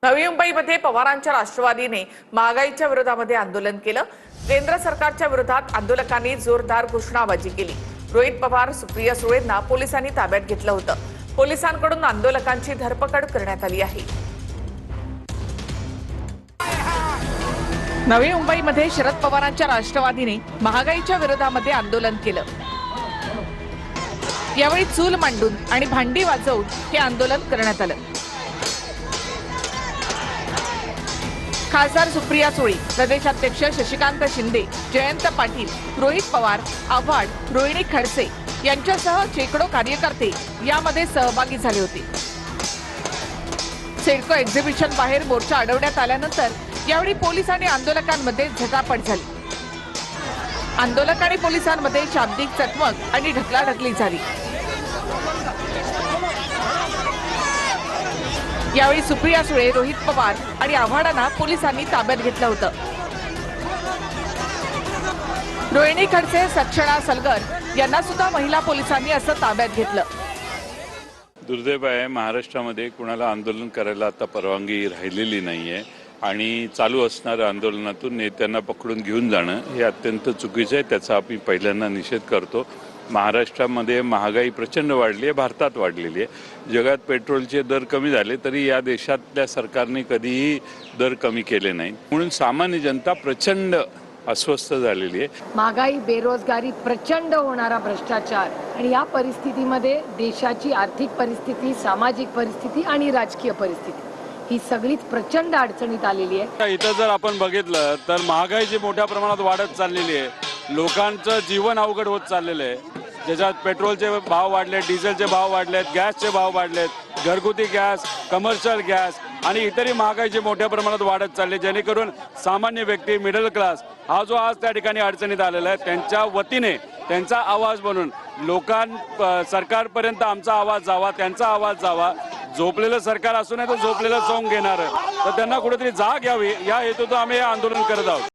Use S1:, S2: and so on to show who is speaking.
S1: नवी मुंबईमध्ये पवारांच्या राष्ट्रवादीने महागाईच्या विरोधामध्ये आंदोलन केलं। केंद्र सरकारच्या विरोधात आंदोलकांनी जोरदार घोषणाबाजी केली। रोहित पवार, सुप्रिया सुळेंना पोलिसांनी ताब्यात घेतलं होतं। पोलिसांकडून आंदोलकांची धरपकड करण्यात आली आहे। नवी मुंबईमध्ये शरद पवारांच्या राष्ट्रवादीने महागाईच्या विरोधामध्ये आंदोलन केलं। यावेळी चूल मांडून आणि भांडी वाजवून हे आंदोलन करण्यात आलं। खासदार सुप्रिया सुळे, प्रदेशाध्यक्ष शशिकांत शिंदे, जयंत पाटील, रोहित पवार, आव्हाड, रोहिणी खडसे यांच्यासह शेकडो कार्यकर्ते यामध्ये सहभागी झाले होते। सिडको एक्झिबिशन बाहेर मोर्चा अडवण्यात आल्यानंतर यावेळी पोलीस आणि आंदोलकांमध्ये झटापट झाली। आंदोलक आणि पोलिसांमध्ये शाब्दिक चकमक आणि ढकलाढकली झाली। यावेळी सुप्रिया सुळे, रोहित पवार आणि आव्हाडांना पोलिसांनी ताब्यात घेतलं होतं। रोहिणी खडसे, सक्षणा सलगर यांना सुद्धा महिला पोलिसांनी असं ताब्यात घेतलं।
S2: दुर्दैव आहे, महाराष्ट्रामध्ये कुणाला आंदोलन करायला आता परवानगी राहिलेली नाहीये आणि चालू असणाऱ्या आंदोलनातून नेत्यांना पकडून घेऊन जाणं हे अत्यंत चुकीचं आहे। त्याचा आम्ही पहिल्यांदा निषेध करतो। महाराष्ट्रामध्ये महागाई प्रचंड वाढली आहे, भारतात वाढलेली आहे। जगात पेट्रोलचे दर कमी झाले तरी या देशातल्या सरकारने कधीही दर कमी केले नाही, म्हणून सामान्य जनता प्रचंड अस्वस्थ झालेली आहे।
S3: महागाई, बेरोजगारी, प्रचंड होणारा भ्रष्टाचार आणि या परिस्थितीमध्ये देशाची आर्थिक परिस्थिती, सामाजिक परिस्थिती आणि राजकीय परिस्थिती ही सगळीच प्रचंड अडचणीत आलेली आहे।
S4: इथं जर आपण बघितलं तर महागाई जी मोठ्या प्रमाणात वाढत चाललेली आहे, लोकांचं जीवन अवघड होत चाललेलं आहे। ज्याच्यात पेट्रोलचे भाव वाढले, डिझेलचे भाव वाढलेत, गॅसचे भाव वाढलेत, घरगुती गॅस, कमर्शियल गॅस आणि इतरही महागाई जी मोठ्या प्रमाणात वाढत चालली, जेणेकरून सामान्य व्यक्ती, मिडल क्लास हा जो आज त्या ठिकाणी अडचणीत आलेला आहे, त्यांच्या वतीने त्यांचा आवाज बनून सरकारपर्यंत आमचा आवाज जावा, त्यांचा आवाज जावा। झोपलेलं सरकार असू नये तर झोपलेलं सोंग घेणार, तर त्यांना कुठेतरी जाग यावी या हेतून आम्ही हे आंदोलन करत आहोत।